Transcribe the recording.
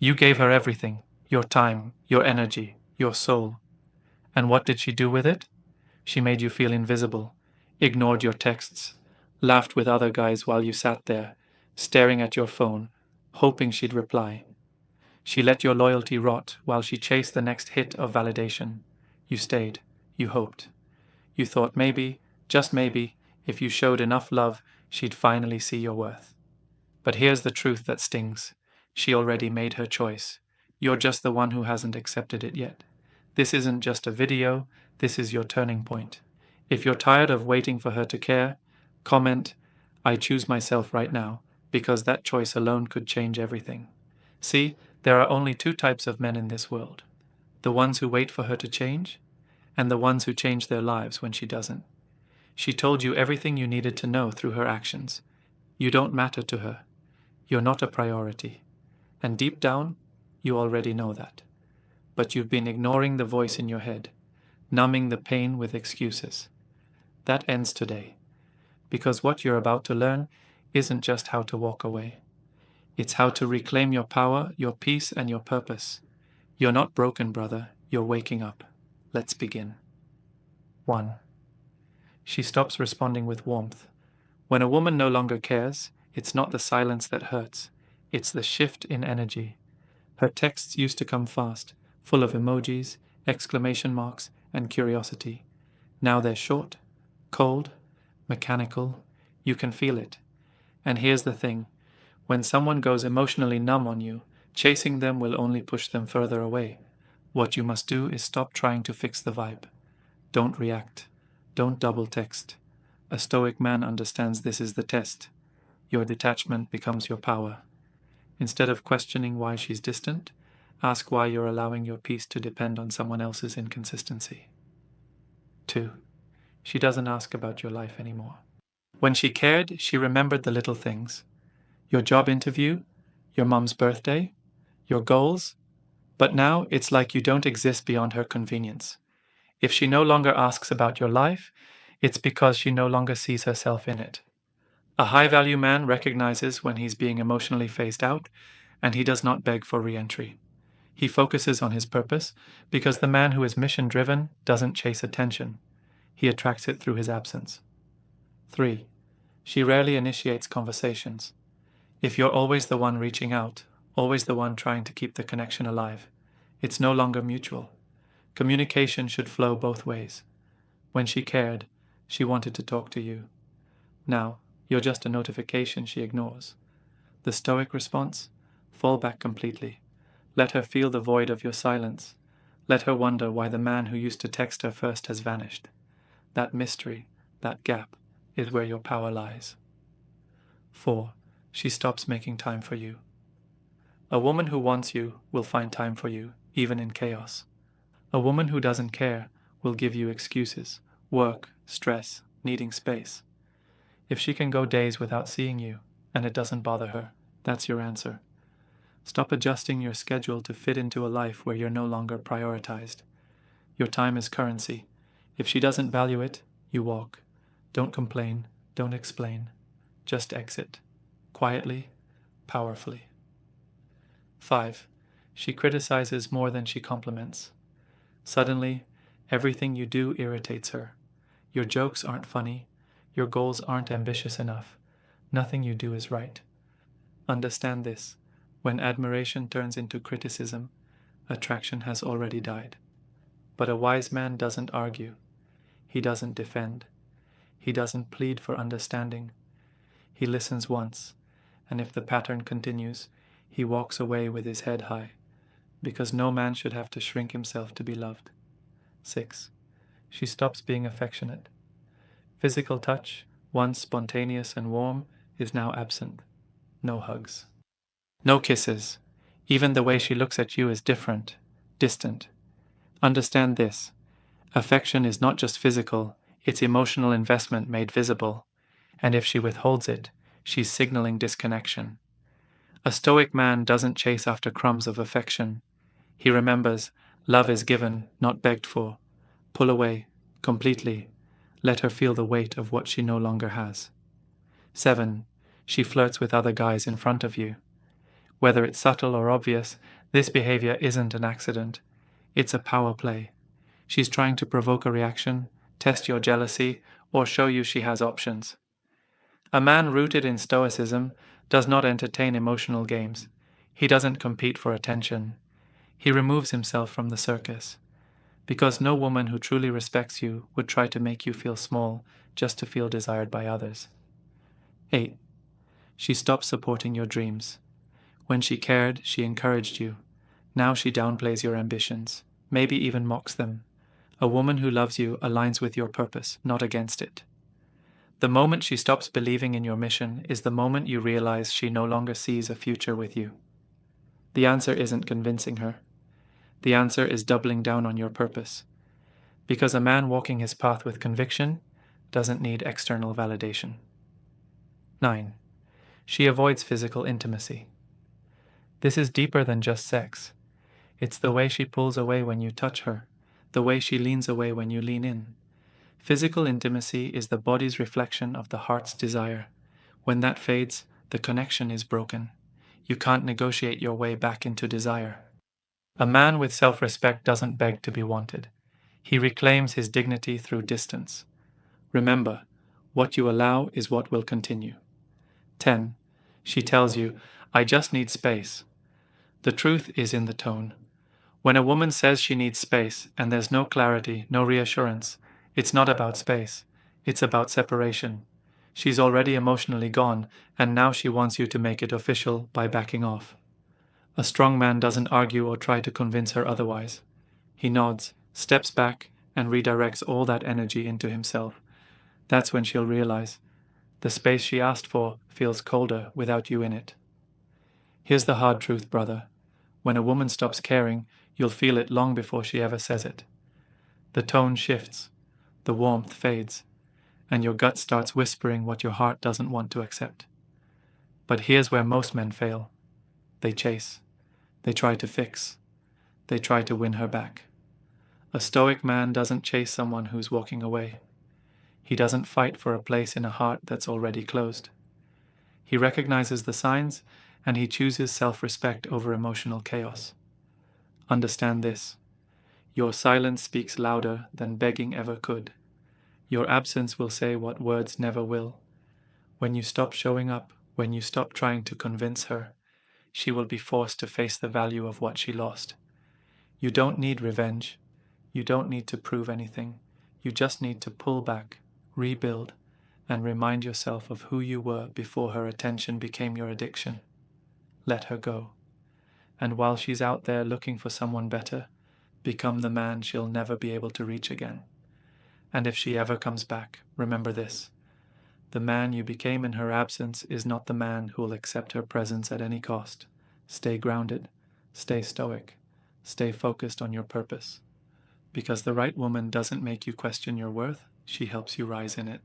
You gave her everything, your time, your energy, your soul. And what did she do with it? She made you feel invisible, ignored your texts, laughed with other guys while you sat there, staring at your phone, hoping she'd reply. She let your loyalty rot while she chased the next hit of validation. You stayed. You hoped. You thought maybe, just maybe, if you showed enough love, she'd finally see your worth. But here's the truth that stings. She already made her choice. You're just the one who hasn't accepted it yet. This isn't just a video, this is your turning point. If you're tired of waiting for her to care, comment, "I choose myself right now," because that choice alone could change everything. See, there are only two types of men in this world: the ones who wait for her to change, and the ones who change their lives when she doesn't. She told you everything you needed to know through her actions. You don't matter to her. You're not a priority. And deep down, you already know that. But you've been ignoring the voice in your head, numbing the pain with excuses. That ends today. Because what you're about to learn isn't just how to walk away. It's how to reclaim your power, your peace, and your purpose. You're not broken, brother. You're waking up. Let's begin. 1. She stops responding with warmth. When a woman no longer cares, it's not the silence that hurts. It's the shift in energy. Her texts used to come fast, full of emojis, exclamation marks, and curiosity. Now they're short, cold, mechanical. You can feel it. And here's the thing. When someone goes emotionally numb on you, chasing them will only push them further away. What you must do is stop trying to fix the vibe. Don't react. Don't double text. A stoic man understands this is the test. Your detachment becomes your power. Instead of questioning why she's distant, ask why you're allowing your peace to depend on someone else's inconsistency. 2. She doesn't ask about your life anymore. When she cared, she remembered the little things. Your job interview, your mum's birthday, your goals. But now it's like you don't exist beyond her convenience. If she no longer asks about your life, it's because she no longer sees herself in it. A high-value man recognizes when he's being emotionally phased out, and he does not beg for re-entry. He focuses on his purpose because the man who is mission-driven doesn't chase attention. He attracts it through his absence. 3. She rarely initiates conversations. If you're always the one reaching out, always the one trying to keep the connection alive, it's no longer mutual. Communication should flow both ways. When she cared, she wanted to talk to you. Now, you're just a notification she ignores. The stoic response? Fall back completely. Let her feel the void of your silence. Let her wonder why the man who used to text her first has vanished. That mystery, that gap, is where your power lies. 4. She stops making time for you. A woman who wants you will find time for you, even in chaos. A woman who doesn't care will give you excuses, work, stress, needing space. If she can go days without seeing you, and it doesn't bother her, that's your answer. Stop adjusting your schedule to fit into a life where you're no longer prioritized. Your time is currency. If she doesn't value it, you walk. Don't complain, don't explain. Just exit. Quietly, powerfully. 5. She criticizes more than she compliments. Suddenly, everything you do irritates her. Your jokes aren't funny. Your goals aren't ambitious enough. Nothing you do is right. Understand this. When admiration turns into criticism, attraction has already died. But a wise man doesn't argue. He doesn't defend. He doesn't plead for understanding. He listens once, and if the pattern continues, he walks away with his head high, because no man should have to shrink himself to be loved. 6. She stops being affectionate. Physical touch, once spontaneous and warm, is now absent. No hugs. No kisses. Even the way she looks at you is different, distant. Understand this. Affection is not just physical, it's emotional investment made visible. And if she withholds it, she's signaling disconnection. A stoic man doesn't chase after crumbs of affection. He remembers, love is given, not begged for. Pull away, completely. Let her feel the weight of what she no longer has. 7. She flirts with other guys in front of you. Whether it's subtle or obvious, this behavior isn't an accident. It's a power play. She's trying to provoke a reaction, test your jealousy, or show you she has options. A man rooted in Stoicism does not entertain emotional games. He doesn't compete for attention. He removes himself from the circus. Because no woman who truly respects you would try to make you feel small just to feel desired by others. 8. She stops supporting your dreams. When she cared, she encouraged you. Now she downplays your ambitions, maybe even mocks them. A woman who loves you aligns with your purpose, not against it. The moment she stops believing in your mission is the moment you realize she no longer sees a future with you. The answer isn't convincing her. The answer is doubling down on your purpose. Because a man walking his path with conviction doesn't need external validation. 9. She avoids physical intimacy. This is deeper than just sex. It's the way she pulls away when you touch her, the way she leans away when you lean in. Physical intimacy is the body's reflection of the heart's desire. When that fades, the connection is broken. You can't negotiate your way back into desire. A man with self-respect doesn't beg to be wanted. He reclaims his dignity through distance. Remember, what you allow is what will continue. 10. She tells you, I just need space. The truth is in the tone. When a woman says she needs space and there's no clarity, no reassurance, it's not about space. It's about separation. She's already emotionally gone, and now she wants you to make it official by backing off. A strong man doesn't argue or try to convince her otherwise. He nods, steps back, and redirects all that energy into himself. That's when she'll realize the space she asked for feels colder without you in it. Here's the hard truth, brother. When a woman stops caring, you'll feel it long before she ever says it. The tone shifts, the warmth fades, and your gut starts whispering what your heart doesn't want to accept. But here's where most men fail. They chase. They try to fix. They try to win her back. A stoic man doesn't chase someone who's walking away. He doesn't fight for a place in a heart that's already closed. He recognizes the signs, and he chooses self-respect over emotional chaos. Understand this. Your silence speaks louder than begging ever could. Your absence will say what words never will. When you stop showing up, when you stop trying to convince her, she will be forced to face the value of what she lost. You don't need revenge. You don't need to prove anything. You just need to pull back, rebuild, and remind yourself of who you were before her attention became your addiction. Let her go. And while she's out there looking for someone better, become the man she'll never be able to reach again. And if she ever comes back, remember this. The man you became in her absence is not the man who will accept her presence at any cost. Stay grounded. Stay stoic. Stay focused on your purpose. Because the right woman doesn't make you question your worth, she helps you rise in it.